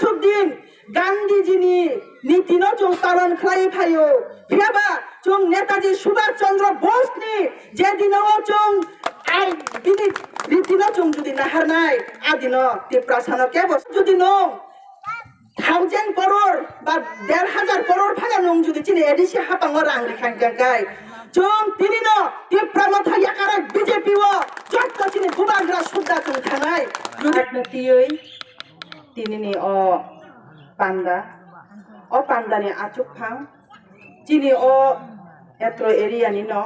আসুদ্দিন গান্ধীজিनि নীতিनो जों पालन खालाय फायो फियाबा जों नेताजी सुभाष चंद्र बोसनि जे दिनाव जों आइ बिनि रीतिनो जों जुदि नाहारनाय आदिनो तिप्रासानो केबो जुदि नो 1000 करोड़ बा 1500 करोड़ फाना नं जुदि चिनि एडिसि हापांग रां रेखांगाय जों तिनिनो तिप्रामथा याकारा बीजेपी वो जत्त चिनि बुबाग्रा सुद्दा जों थानाय जुदियै तिनिनि अ panda o pandani achuk phang chini o etro area ni no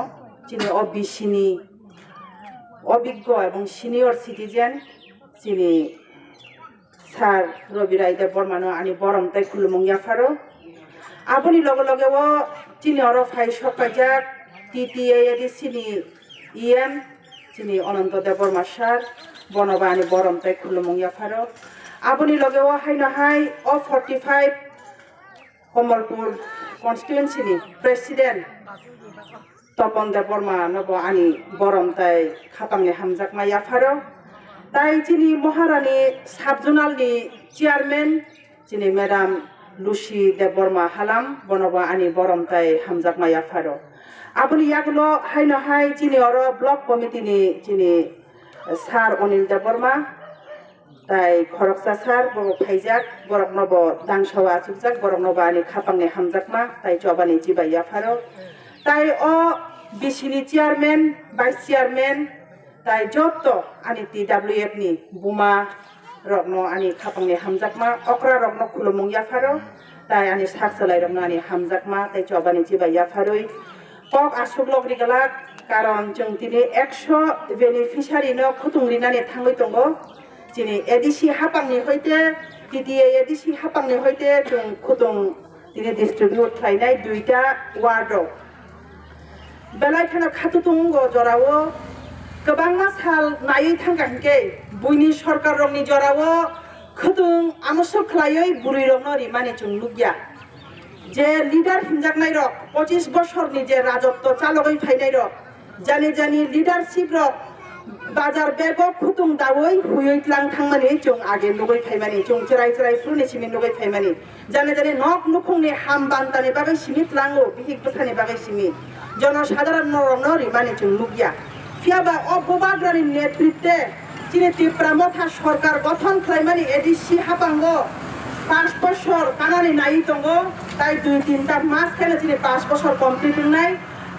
chini o bisini obiggo ebong senior citizen chini sar Robi Rai Dev Bormano ani borom tai khulumong yafaro aboni loge loge o chini oro phai sokajak TTA edi chini em chini Ononto Dev Borma sar bonoba ani borom tai khulumong yafaro aboni loge o haino hai o 45 Komalpur constituency ni president Topon Dev Borma nobo ani borom tai khapangni hamjak ma yafaro tai chini Maharani subjonal ni chairman chini madam Lucy Dev Borma halam bonobo ani borom tai hamjak ma yafaro aboni yagulo haino hai chini oro block committee ni chini sar Onil Dev Borma tai khoroksa sar boro phaijak borok nobo dangsawa chukjak borok nobo ani khapangni hamjakma tai chobani jibai yafaro tai o bisini chairman vice chairman tai jotto ani TWF ni buma rokno ani khapangni hamjakma okra rokno khulumung yafaro tai ani saksalai rokno ani hamjakma tai chobani jibai yafaroi kok asuklok rigalak karon जों दिनै 100 बेनिफिशियारि no खुथुंरिनानै थांबाय दंगो chini edisi hapangni hoite TTA edisi hapangni hoite जों खुथुं दिनै distribute खालायनाय दुइटा वार्डो बेलाय थाना खाथुथुंगो जरावो गोबां साल नायै थांगानके बुइनि सरकार रंनि जरावो खुथुं आमसो खालायै बुरै रंनो रिमानि जों लुगिया जे लिडार हिनजाकनाय रक 25 बछरनि जे राजत्व चालगै फायनाय रक जानि जानि लिडारशिप रक बाजार बेगो खुथुं दावै हुयै lang थांमानि जों आगे लुगै फायमानि जों जेराय जेराय फुनि सिमिन लुगै फायमानि जाने जाने नक नुखुंनि हाम बान्तानि बागै सिमित लांगो बिहिक बसानि बागै सिमित जनसाधारण नरनो रिमानि जों लुगिया फियाबा अबबाद्रानि नेतृत्वे चिनि तिप्रामथा सरकार गठन खालायमानि एडिसि हापांगो 5 বছর কানানি নাই দंगो তাই 2-3টা মাস খেলে চিনি 5 বছর কমপ্লিট নাই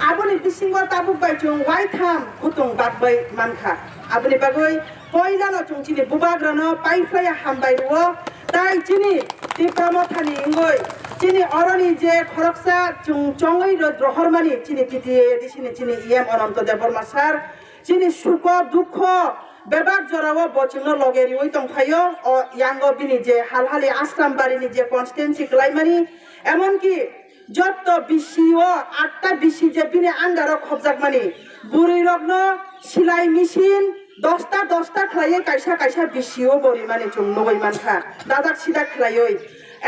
aboni bisingo tabuk bai chung wai tham khutung bakbai manka aboni bagoi poilano chung chini bubagrano paiflaya hambai ruo tai chini tipramothani ingoi chini oroni je khoroksa chung chongoi rohormani chini TTA edisini chini em Ononto Dev Borma sar chini suko dukho बेबाक जरावो बचिंगनो लगेरि ओइ तंफायो ओ यांगो बिनि जे हालहालि आश्रम बारिनि जे कन्स्टिट्युएन्सि क्लाइमानि एमन कि जत्त बिसिओ 8टा बिसि जे बिनि आन्डाराव खबजाकमानि बुरै रगनो सिलाइ मेसिन 10टा खलायै कायसा कायसा बिसिओ बरिमानि जों नगै मानखा दादाक सिदा खलायै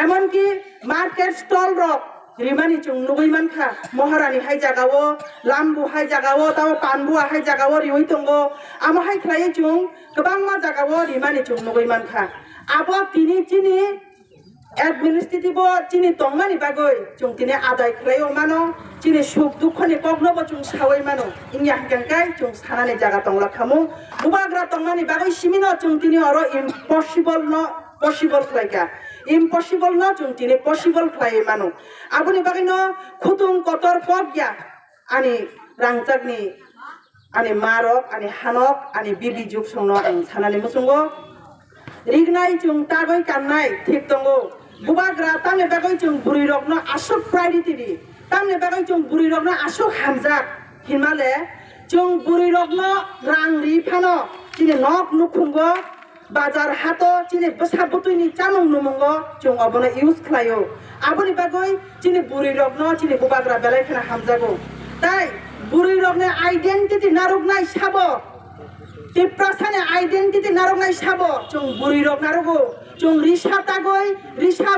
एमन कि मार्केट स्टल रक रिमानि जों नगै मानखा महारानि हाय जागावो लाम्बु हाय जागावो ताव पानबुआ हाय जागावो रिवै दंगो आमा हाय खलायै जों गोबां मा जागावो रिमानि जों नगै मानखा आबो तिनि तिनि एडमिनिस्ट्रेटिव चिनि तंमानि बागै जों तिनि आदाय खलायो मानो चिनि सुख दुखनि कगनबो जों सावै मानो इन्या हंगाय जों सानानि जागा तंला खामु बुबाग्रा तंमानि बागै सिमिनो जों तिनि अरो इम्पसिबल न possible खलायका impossible no chung tini possible khlai manu aboni bagino khutung kotor pogya ani rangjakni ani marok ani hanok ani bibi juk songno ang sanani musungo rignai chung tagoi kannai thik tongo bubagra tamne bagoi chung buri rokno asuk priority ri tamne bagoi chung buri rokno asuk hamjak himale chung buri rokno rang ri phano tini nok nukhungo बाजार हातो चिनि बसाबुतुनि चामं नुमंगो जों अबनो use खलायो आबनि बागै चिनि बुरै रगनो चिनि बुबाग्रा बेलाय खना हामजागो ताई बुरै रगने identity नारगनाय साबो तिप्रासाने identity नारगनाय साबो जों बुरै रग नारगो जों रिसा तागै रिसा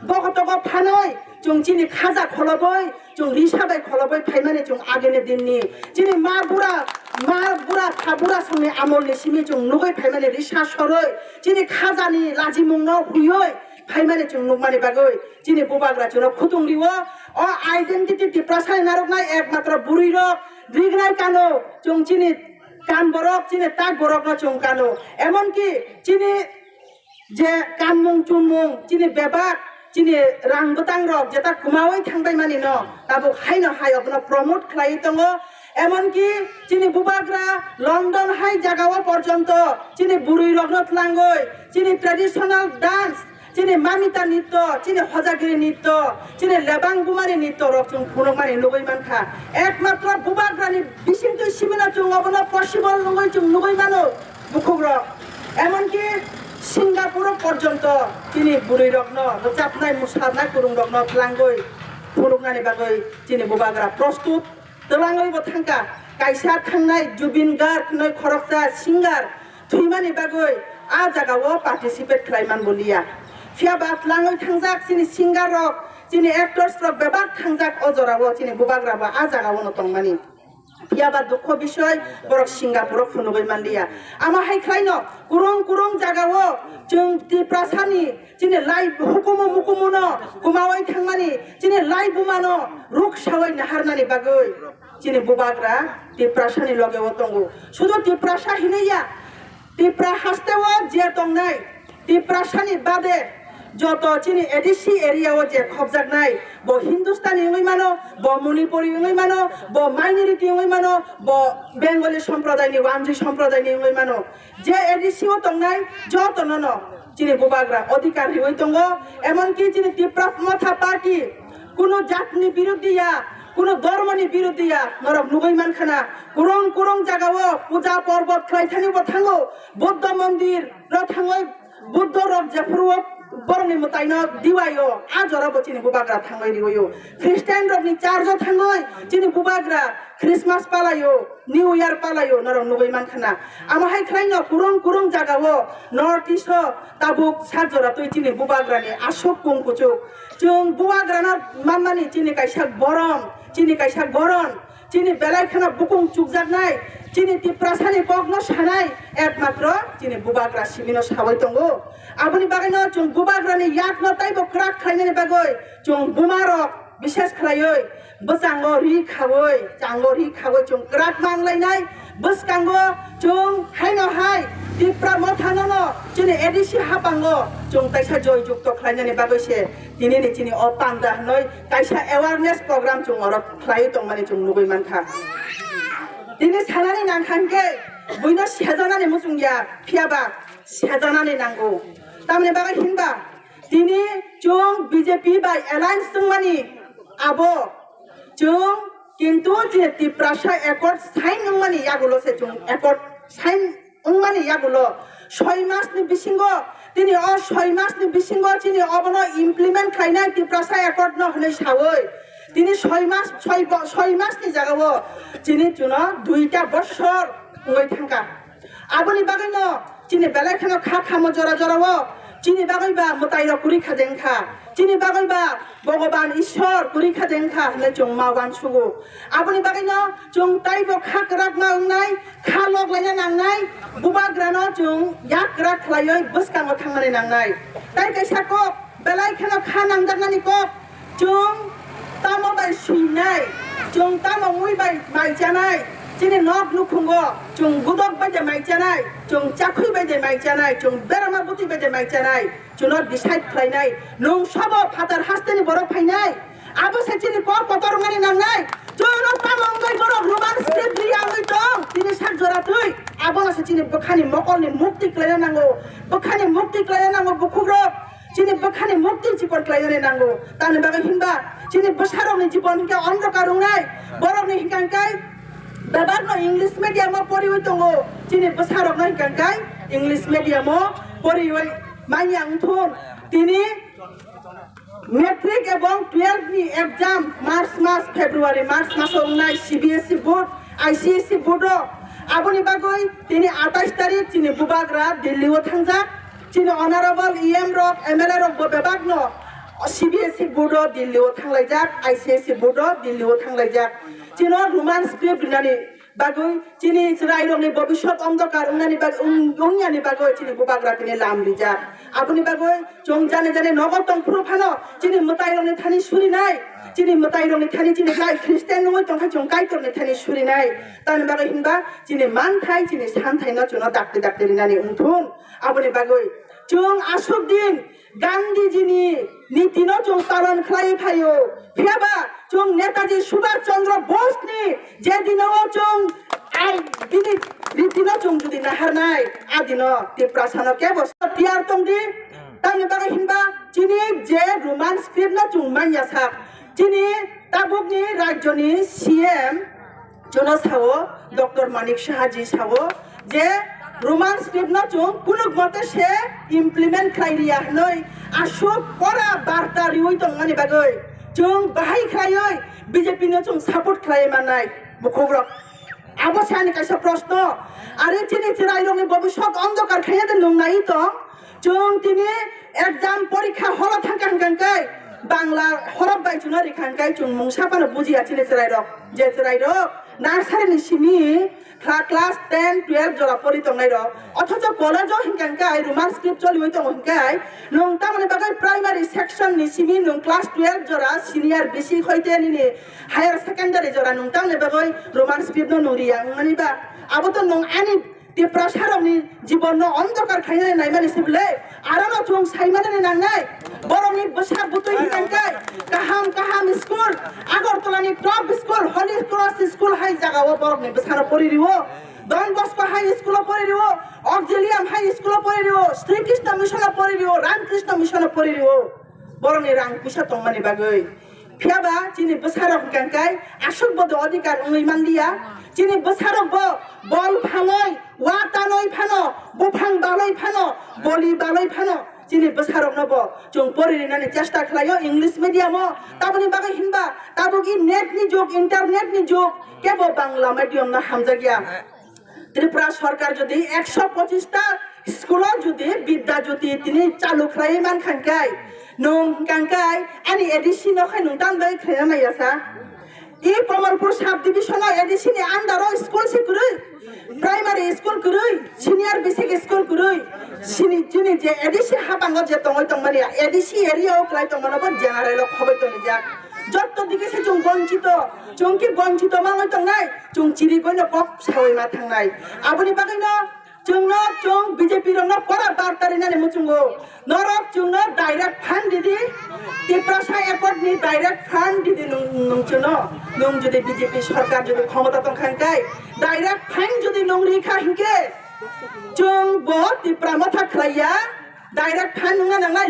बगतगो फानै जों चिनि खाजा खलबै जों रिसाबाय खलबै फाइमाने जों आगेने दिननि चिनि मा बुरा थाबुरा संनि आमलनि सिमि जों नुगै फाइमाने रिसा सरै चिनि खाजानि लाजि मुंनो हुयै फाइमाने जों नुमाने बागै जिनि बुबाग्रा जों खुदुं लिवो अ आइडेंटिटी डिप्रेशन नारकनाय एकमात्र बुरै रक द्रिगनाय कानो जों जिनि कान बरक जिनि ताक बरक न जों कानो एमनकि जिनि जे कानमुं चुमुं जिनि बेबाक जिनि रां बतां रक जेता कुमावै थांबाय माने न ताबो हायनो हायक न प्रमोट खालाय दङ एमनकि जिनि बुबाग्रा लंडन हाय जागाव पर्यन्त जिनि बुरै रक न थलांगै जिनि ट्रेडिशनल डांस जिनि मामिता नृत्य जिनि हजागिरि नृत्य जिनि लेबां गुमारि नृत्य रक जों फुरक माने नुगै मानखा एकमात्र बुबाग्रानि बिसिंतु सिमिना जों अबनो पसिबल नङै जों नुगै मानो बुखुग्र एमनकि सिंगापुर पर्यन्त जिनि बुरै रक न रोजाबनाय मुसारनाय गुरुं रक न थलांगै फुरकनानि बागै जिनि बुबाग्रा प्रस्तुत तलाङैबो थांका कायसा थांनाय जुबिन गार्ग नै खरकसा सिंगार थुइमानि बागै आ जागाव पार्टिसिपेट खालायमान बलिया फियाबा थलाङै थांजाक जिनि सिंगार रक जिनि एक्टर्स रक बेबाक थांजाक अजराव जिनि बुबाग्राबा आ जागाव न तंमानि फियाबा दुख বিষয় बरक सिंगापुर फुनुगै मानलिया आमा हाय खायनो कुरं जागाव जों दिप्रासानि जिनि लाइभ हुकुम मुकुमनो कुमावै थांमानि जिनि लाइभ बुमानो रुख सावै नाहारनानि बागै जिनि बुबाग्रा दिप्रासानि लगेव तंगु शुधु दिप्रासा हिनैया दिप्रा हास्तेव जे तंनाय दिप्रासानि बादे যত চিনি এডিসি এরিয়াও যে খবজাকনাই ব হিন্দুস্তানি ওই মানো ব মণিপুরি ওই মানো ব মাইনরিটি ওই মানো ব বেঙ্গলি সম্প্রদায়নি ওয়ানজি সম্প্রদায়নি ওই মানো যে এডিসিও তংনাই যত নন চিনি বুবাগ্রা অধিকার হই তঙ্গ এমনকি চিনি তীব্রমথা পার্টি কোনো জাতনি বিরোধিয়া কোনো ধর্মনি বিরোধিয়া নরক নুগৈ মানখানা কুরং জাগাও পূজা পর্বত খাইথানিব থাঙ্গো বৌদ্ধ মন্দির র থাঙ্গৈ বুদ্ধ রক জাফরুও बरंनि मतायनो दिवायो आ जराबो चिनि बुबाग्रा थांबाय दिवायो ख्रिस्टान रकनि चार्जो थांगै चिनि बुबाग्रा क्रिसमास पालायो निउ इयार पालायो नरम नुगै मानखाना आमाहाय खायनो कुरं जागावो नर्थ इस्ट ताबुक साजरा तै चिनि बुबाग्रानि आसक कुंकुचु जों बुबाग्राना मानमानि चिनि कायसा गरम चिनि बेलायखाना बुकुं चुकजाकनाय चिनि तिप्रासानि कगनो सानाय एकमात्र चिनि बुबाग्रा सिमिनो सावै दंगो आबनि बागैनो जों बुबाग्रानि याकनो ताइबो क्राक खायनानि बागै जों बुमारक विशेष खालायै बसांगो रि खावै जों क्राक मांलायनाय बसकांगो जों हायनो हाय तिप्रा मथानो चिनि एडिसि हापांगो जों ताइसा जय जुक्त खालायनानि बागैसे दिनैनि चिनि अ पांदा नै ताइसा अवेयरनेस प्रोग्राम जों अरक खालाय दं माने जों नुगै मानखा दिनै सानानै नांखानके बयनो सेजानानै मुसुंगिया फियाबा सेजानानै नांगौ तामने बागै हिनबा दिनै जों बीजेपी बाय एलायन्स जों मानि आबो जों किन्तु जे तिप्रासा एकर्ड साइन नंमानि यागुलसे जों एकर्ड साइन नंमानि यागुलो 6 मासनि बिसिंगो दिनै अ 6 मासनि बिसिंगो दिनै अबनो इमप्लिमेन्ट खायनाय तिप्रासा एकर्ड न हनै सावै दिनै 6 मासनि जागाव दिनै जुनो 2टा बছর ओइ थांका आबनि बागैनो दिनै बेलायखानो खामो जराव चिनि बागैबा मताइर कुरिखा देंखा चिनि बागैबा भगवान ईश्वर कुरिखा देंखा हनै जों मावान सुगु आबनि बागैनो जों ताइबो खाकराक मांनाय खा लगलायना नांनाय बुबाग्रानो जों याकरा खलायै बसकांगो थांनानै नांनाय ताइ कैसाको बेलायखानो खा नांदारनानि को जों तामो बाय सुइनाय जों तामो मुइ बाय माइजानाय चिनि नक नुखुंगो जों गुदक बायदे माइजानाय जों चाखुइ बायदे माइजानाय जों बेरामा बुति बायदे माइजानाय जों डिसाइड खालायनाय नों सब फादार हास्तेनि बर' फायनाय आबो सेचिनि क पतरमानि नांनाय जों तामंगै बर' रुमान स्टेट रियाङै दं दिनै साक जराथै आबो सेचिनि बखानि मकलनि मुक्ति खालायना नांगौ बखानि मुक्ति खालायना नांगौ बुखुग्र चिनि बखानि मुक्ति जिबन खालायनानै नांगौ तानि बागै हिनबा चिनि बसारनि जीवनके अन्धकार रुंनाय बर'नि हिंकांकाय बेबारनो इंलिश मीडियम पढ़िवै दंगो चिनि बसारनो हिंकांकाय इंलिश मीडियम पढ़िवै माइयांथुन दिनै मेट्रिक एवं 12 नि एग्जाम फेब्रुवारी मार्च मासाव नाय सीबीएसई बोर्ड आईसीएसई बोर्ड आबनि बागै दिनै 28 तारिख चिनि बुबाग्रा दिल्लीआव थांजा चिनि अनारेबल ईएम रक एमएलए रक बेबागनो सीबीएसई बोर्ड दिल्लीआव थांलायजाक आईसीएसई बोर्ड दिल्लीआव थांलायजाक चिनो रोमान स्क्रिप्ट लिरनानै bagoi chini serai rong ni bobishot ondokar ungani bag ungyani bagoi chini bubagra tini lam rijak abuni bagoi chong jane jane nogotong puro phano chini mutai rong ni thani suri nai chini mutai rong ni thani chini kai Christian noi tong chong kai tor ni thani suri nai tan bagoi hinba chini man thai chini san thai no chono dakte rinani ungthun abuni bagoi chong asuk din Gandhi jini niti no chong paron khlai phayo phiaba chong Netaji Subhash Chandra Bose ni jedino chong ai bini niti no chong judi nahar nai adino ti prasano ke bos tiar tong di tani baga hinba chini je roman script no chong manya sak chini tabuk ni rajyo ni CM jono sawo Dr. Manik Sahaji sawo je roman script no chung kunuk mate se implement khlairia noi asuk kora barta rioi tong mani bagoi chung bahai khlaioi BJP no chung support khlai manai mukhogrok abo sani kaisa proshno are chini chirai rong ni bobishot ondokar khaya de nung nai tong chung tini exam porikha holo thangkan kai bangla horab bai chuna rikhankai chung mungsa pano bujiya chini chirai rok je chirai rok nursery ni simi class 10 12 jora pori tong nai ro othocho college hinkan kai roman script choli hoi tong hinkai nong ta mane bagai primary section ni simi nong class 12 jora senior basic hoite ni higher secondary jora nong ta mane bagai roman script no nuriya ngani ba abo to nong ani ti prasarong ni jibon no ondokar khaina nai mani sibule arano chung saimane ni nangai borong ni basa butoi hinkan kai kaham school agartala ni top school holy cross school hai jaga o borong ni basa pori riwo Don Bosco High School pori riwo Auxilium High School pori riwo Sri Krishna Mission pori riwo Ram Krishna Mission pori riwo borong ni rang pisa tong mani bagoi phiaba chini basarok hinkan asuk bodo adhikar ungoi mandia chini basarok bo bol phanoi wa tanoi phano bofang baloi phano boli baloi phano chini basarok no bo chung pori rinani chesta khlayo English medium o taboni bagai hinba tabogi net ni jog internet ni jog kebo bangla medium na hamjagia Tripura সরকার যদি 125টা school যদি বিদ্যা জ্যোতি তিনি চালু খাই মান খানকাই নং কানকাই আনি এডিসি নখাই নং দান বাই খাইনা নাইয়াসা ই Kamalpur sub division ADC under school সিকুরই প্রাইমারি স্কুল কুরই সিনিয়র বেসিক স্কুল কুরই সিনি জিনি যে এডিসি হাবাঙ্গ যে তংই তংমানি এডিসি এরিয়া ও ক্লাই তংমানব জেনারেল খবই তনি যা যত দিকে সে চুং বঞ্চিত চুংকি বঞ্চিত মাঙ্গই তংনাই চুং চিরি কইনো কপ সাওই মা থাংনাই আবনি বাগাইনো চুংনো চুং বিজেপি রংনো করা বার্তারি নানি মুচুঙ্গো নরক চুংনো ডাইরেক্ট ফান্ড দিদি ত্রিপুরা একট নি ডাইরেক্ট ফান্ড দিদি নুংচুনো নুং যদি বিজেপি সরকার যদি ক্ষমতা তংখানকাই ডাইরেক্ট ফান্ড যদি নুং রিখা হিংকে চুং ব ত্রিপুরা মাথা খাইয়া ডাইরেক্ট ফান্ড নুঙা নাংনাই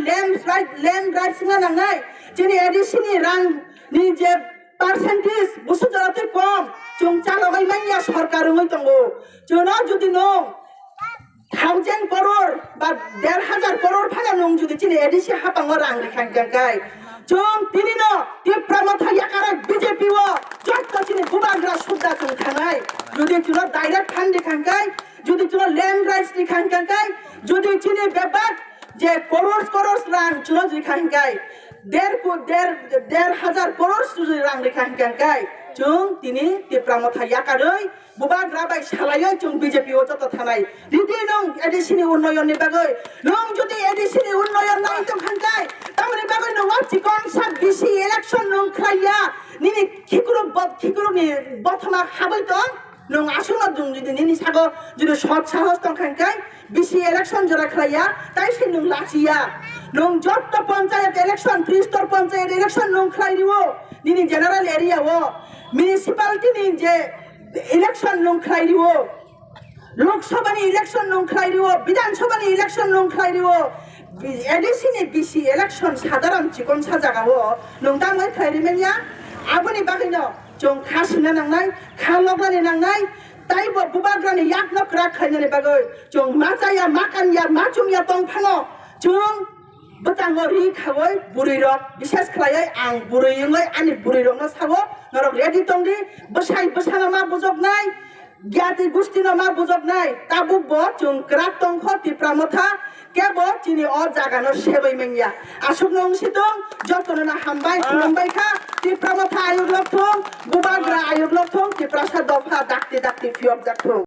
ল্যান্ড রাইটস নুঙা নাংনাই যিনি এডিসিনি রাং নি যে পার্সেন্টেজ বুসু জরাতে কম চুং চালগাই মাইয়া সরকার রঙই তঙ্গো চুনো যদি নো 1000 crore বা 1500 crore ফানা নং যদি চিনি এডিসি হাপাঙ্গ রাং রেখান গাই চুং তিনি ন ত্রিপুরা মাথা ইয়াকারে বিজেপি ও যত চিনি বুবাগ্রা সুদা চুং থানাই যদি চুনো ডাইরেক্ট ফান্ড রেখান গাই যদি চুনো ল্যান্ড রাইটস রেখান গাই যদি চিনি বেবাক যে করোড় রাং চুনো রেখান গাই 1,500 crore যদি রাং রেখান গাই চুং তিনি ত্রিপুরা মাথা ইয়াকারই বুবাগ্রা বাই সালাইয় চুং বিজেপি ও যত থানাই দিদি নং এডিসিনি উন্নয়ন বাগৈ নং যদি এডিসিনি উন্নয়ন নাই তো খানকাই তামনি বাগৈ নং চিকন সাব বিসি ইলেকশন নং খাইয়া নিনি খিকুরু নি বথমা হাবৈ তো নং আসুন দুং যদি নিনি সাগো যদি সৎ সাহস তো খানকাই বিসি ইলেকশন জরা খাইয়া তাই সে নং লাচিয়া নং যত পঞ্চায়েত ইলেকশন ত্রিস্তর পঞ্চায়েত ইলেকশন নং খাইরিও নিনি জেনারেল এরিয়া ও মিউনিসিপালিটি নি যে ইলেকশন নং খাইরিও লোকসভা নি ইলেকশন নং খাইরিও বিধানসভা নি ইলেকশন নং খাইরিও এডিসি নি বিসি ইলেকশন সাধারণ চিকন সাজাগাও নং দামাই খাইরিমেনিয়া আবনি বাগিনো চং খাসিনা নাংনাই খালগনানি নাংনাই তাই বুবাগ্রানি ইয়াক নকরা খাইনানি বাগৈ চং মাচায়া মাকানিয়া মাচুমিয়া তংফানো চং বতাঙ্গ রি খাওই বুড়ি রক বিশেষ খালাই আং বুড়ি ইংলাই আনি বুড়ি রক না সাগো নরক রেডি তংদি বসাই বসানা মা বুজক নাই জ্ঞাতি গোষ্ঠী নামা বুঝব নাই তাবুক ব চুং ক্রাক টংখ তিপ্রামথা কেব চিনি অ জাগানো সেবই মেঙ্গিয়া আসুক নং সিতং যতন না হামবাই খুলমবাই খা তিপ্রামথা আয়ুগ লক্ষং বুবাগ্রা আয়ুগ লক্ষং তিপ্রাসা দফা ডাকতে ডাকতে ফিয়ক জাকথং